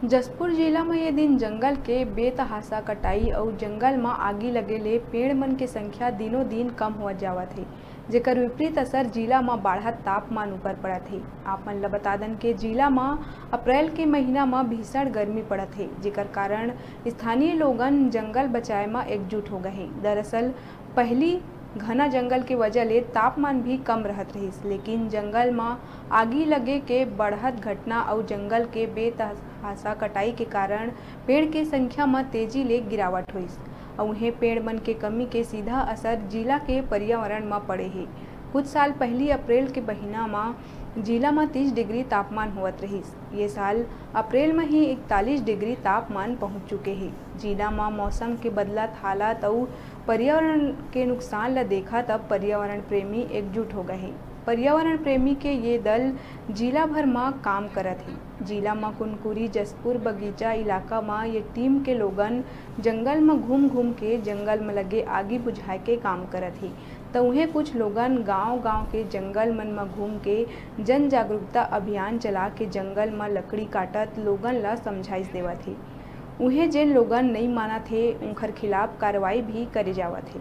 जशपुर जिला में ये दिन जंगल के बेतहाशा कटाई और जंगल में आगी लगे ले पेड़ मन के संख्या दिनों दिन कम होत जावत है, जेकर विपरीत असर जिला में बढ़त तापमान ऊपर पड़त है। आप मन ल बता दन के जिला में अप्रैल के महीना में भीषण गर्मी पड़त है, जेकर कारण स्थानीय लोगन जंगल बचाए में एकजुट हो गए। दरअसल पहली घना जंगल के वजह ले तापमान भी कम रहत रहिस, लेकिन जंगल में आगी लगे के बढ़त घटना और जंगल के बेतहाशा कटाई के कारण पेड़ के संख्या में तेजी ले गिरावट हुई और उन्हें पेड़ मन के कमी के सीधा असर जिला के पर्यावरण में पड़े है। कुछ साल पहली अप्रैल के महीना में जिला में 30 डिग्री तापमान होत रहिस। ये साल अप्रैल में ही 41 डिग्री तापमान पहुंच चुके हैं। जिला में मौसम के बदलत हालात और पर्यावरण के नुकसान ला देखा तब पर्यावरण प्रेमी एकजुट हो गए। पर्यावरण प्रेमी के ये दल जिला भर में काम करत है। जिला में कुनकुरी जशपुर बगीचा इलाका में ये टीम के लोगन जंगल में घूम घूम के जंगल में लगे आगी बुझाए के काम करत है। तो उन्हें कुछ लोगन गांव-गांव के जंगल मन में घूम के जन जागरूकता अभियान चला के जंगल में लकड़ी काटत लोगन ला समझाइश देवत है। उन्हें जिन लोगन नहीं मानत है उनकर खिलाफ कार्रवाई भी करे जावत है।